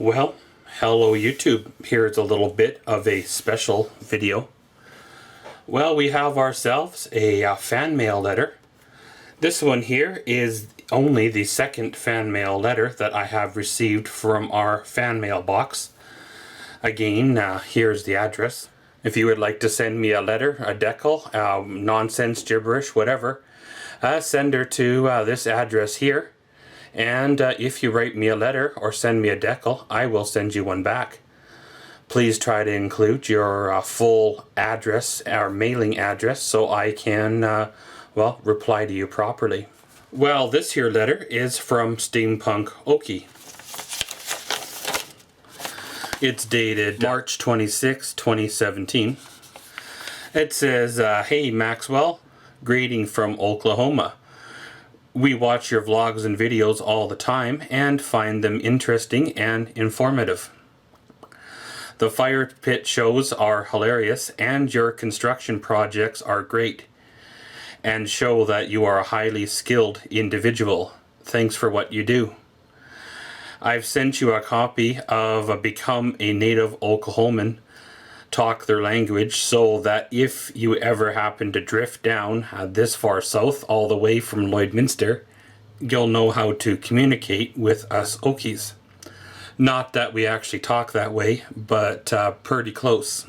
Well, hello YouTube. Here's a little bit of a special video. Well, we have ourselves a fan mail letter. This one here is only the second fan mail letter that I have received from our fan mail box. Again, here's the address. If you would like to send me a letter, a decal, nonsense, gibberish, whatever, send her to this address here. And if you write me a letter or send me a decal, I will send you one back. Please try to include your full address or mailing address so I can, well, reply to you properly. Well, this here letter is from Steampunk Okie. It's dated March 26, 2017. It says, "Hey Maxwell, greeting from Oklahoma. We watch your vlogs and videos all the time and find them interesting and informative. The fire pit shows are hilarious and your construction projects are great and show that you are a highly skilled individual. Thanks for what you do. I've sent you a copy of Become a Native Oklahoman, Talk Their Language, so that if you ever happen to drift down this far south all the way from Lloydminster, you'll know how to communicate with us Okies. Not that we actually talk that way, but pretty close.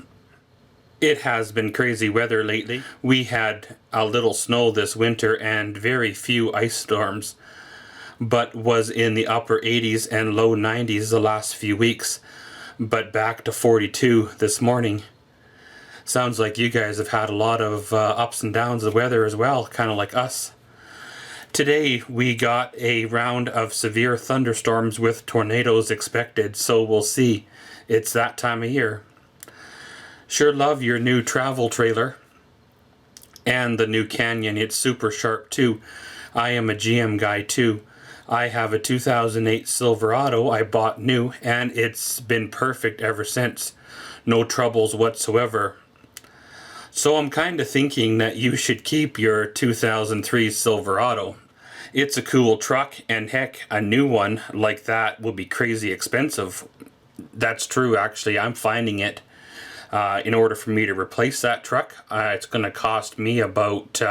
It has been crazy weather lately. We had a little snow this winter and very few ice storms, but was in the upper 80s and low 90s the last few weeks. But back to 42 this morning. Sounds like you guys have had a lot of ups and downs of weather as well, kind of like us. Today we got a round of severe thunderstorms with tornadoes expected, so we'll see. It's that time of year. Sure love your new travel trailer and the new Canyon. It's super sharp too. I am a GM guy too. I have a 2008 Silverado I bought new and it's been perfect ever since. No troubles whatsoever. So I'm kind of thinking that you should keep your 2003 Silverado. It's a cool truck and heck, a new one like that will be crazy expensive. That's true actually. I'm finding it. In order for me to replace that truck, it's going to cost me about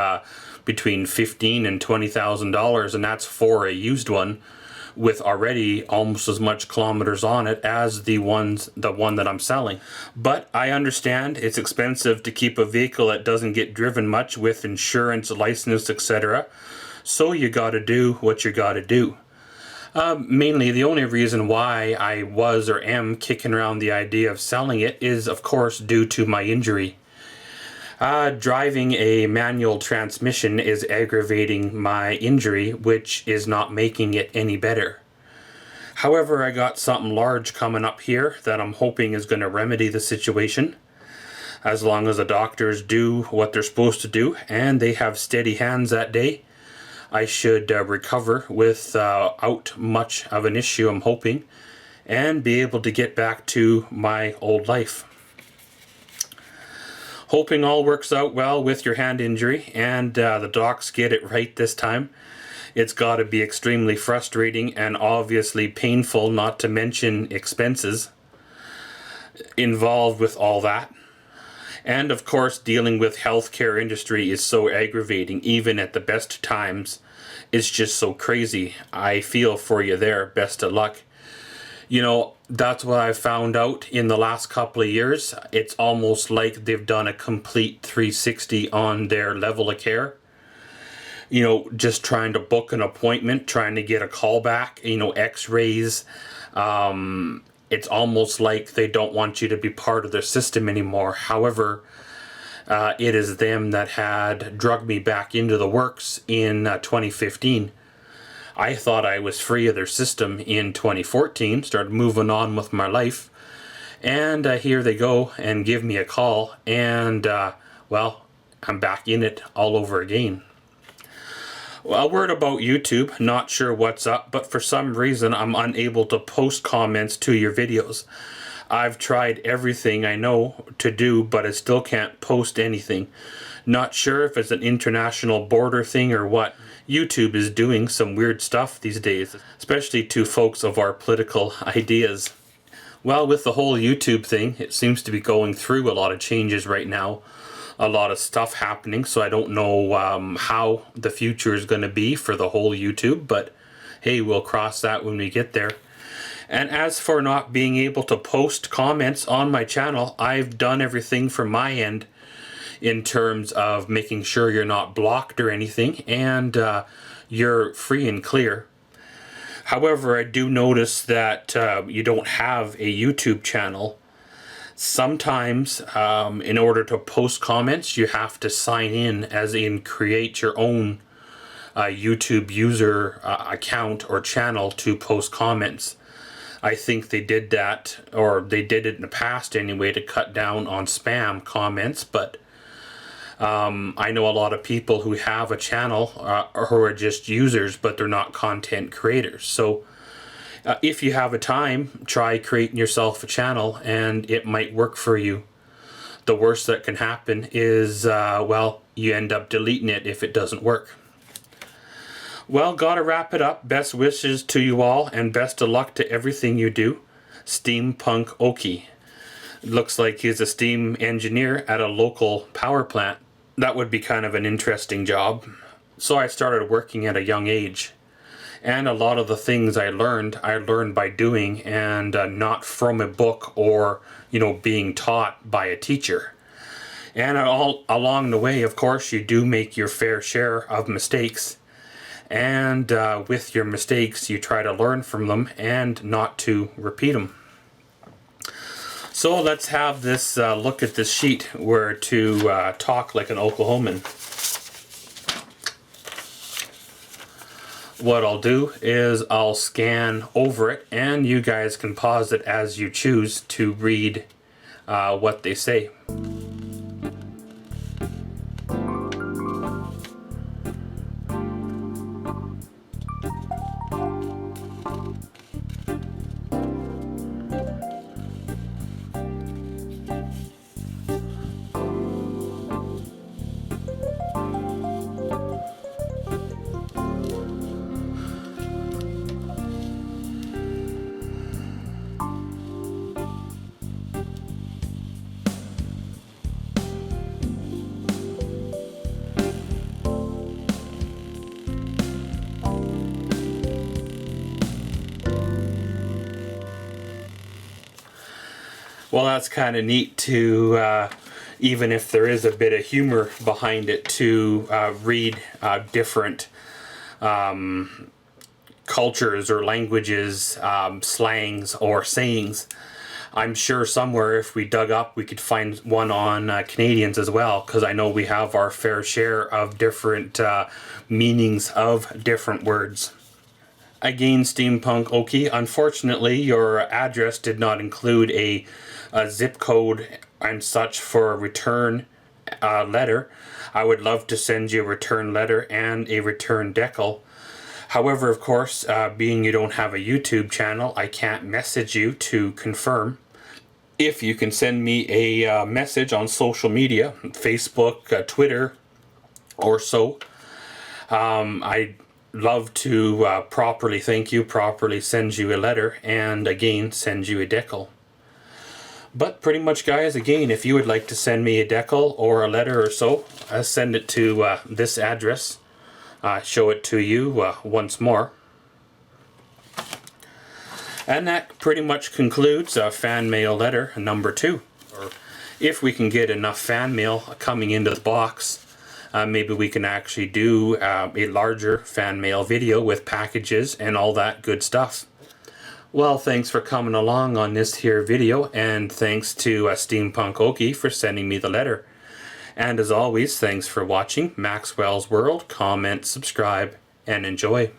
between $15,000 and $20,000, and that's for a used one with already almost as much kilometers on it as the one that I'm selling. But I understand it's expensive to keep a vehicle that doesn't get driven much with insurance, license, etc. So you got to do what you got to do. Mainly, the only reason why I was or am kicking around the idea of selling it is, of course, due to my injury. Driving a manual transmission is aggravating my injury, which is not making it any better. However, I got something large coming up here that I'm hoping is going to remedy the situation. As long as the doctors do what they're supposed to do and they have steady hands that day, I should recover without much of an issue, I'm hoping, and be able to get back to my old life. Hoping all works out well with your hand injury and the docs get it right this time. It's got to be extremely frustrating and obviously painful, not to mention expenses involved with all that. And of course, dealing with healthcare industry is so aggravating, even at the best times. It's just so crazy. I feel for you there. Best of luck. You know, that's what I found out in the last couple of years. It's almost like they've done a complete 360 on their level of care. You know, just trying to book an appointment, trying to get a call back, you know, x-rays. It's almost like they don't want you to be part of their system anymore. However, it is them that had drugged me back into the works in 2015. I thought I was free of their system in 2014, started moving on with my life, and here they go and give me a call, and well, I'm back in it all over again. Well, a word about YouTube, not sure what's up, but for some reason I'm unable to post comments to your videos. I've tried everything I know to do, but I still can't post anything. Not sure if it's an international border thing or what. YouTube is doing some weird stuff these days, especially to folks of our political ideas. Well, with the whole YouTube thing, it seems to be going through a lot of changes right now. A lot of stuff happening, so I don't know how the future is going to be for the whole YouTube, but hey, we'll cross that when we get there. And as for not being able to post comments on my channel, I've done everything from my end in terms of making sure you're not blocked or anything, and you're free and clear. However, I do notice that you don't have a YouTube channel. Sometimes, in order to post comments, you have to sign in, as in create your own YouTube user account or channel to post comments. I think they did that, or they did it in the past anyway, to cut down on spam comments, but I know a lot of people who have a channel who are just users, but they're not content creators. So if you have a time, try creating yourself a channel and it might work for you. The worst that can happen is, well, you end up deleting it if it doesn't work. Well, gotta wrap it up. Best wishes to you all and best of luck to everything you do. Steampunk Okie. Looks like he's a steam engineer at a local power plant. That would be kind of an interesting job. So I started working at a young age. And a lot of the things I learned by doing, and not from a book or, you know, being taught by a teacher. And all along the way, of course, you do make your fair share of mistakes. And with your mistakes, you try to learn from them and not to repeat them. So let's have this look at this sheet where to talk like an Oklahoman. What I'll do is I'll scan over it, and you guys can pause it as you choose to read what they say. Well, that's kind of neat to, even if there is a bit of humor behind it, to read different cultures or languages, slangs or sayings. I'm sure somewhere if we dug up we could find one on Canadians as well, because I know we have our fair share of different meanings of different words. Again, Steampunk Okie, unfortunately your address did not include a zip code and such for a return letter. I would love to send you a return letter and a return decal. However, of course, being you don't have a YouTube channel, I can't message you to confirm. If you can send me a message on social media, Facebook, Twitter, or so, I'd love to properly thank you, properly send you a letter, and again, send you a decal. But pretty much, guys, again, if you would like to send me a decal or a letter or so, send it to this address. Show it to you once more. And that pretty much concludes fan mail letter number 2. Or if we can get enough fan mail coming into the box, maybe we can actually do a larger fan mail video with packages and all that good stuff. Well, thanks for coming along on this here video, and thanks to Steampunk Okie for sending me the letter. And as always, thanks for watching Maxwell's World. Comment, subscribe, and enjoy.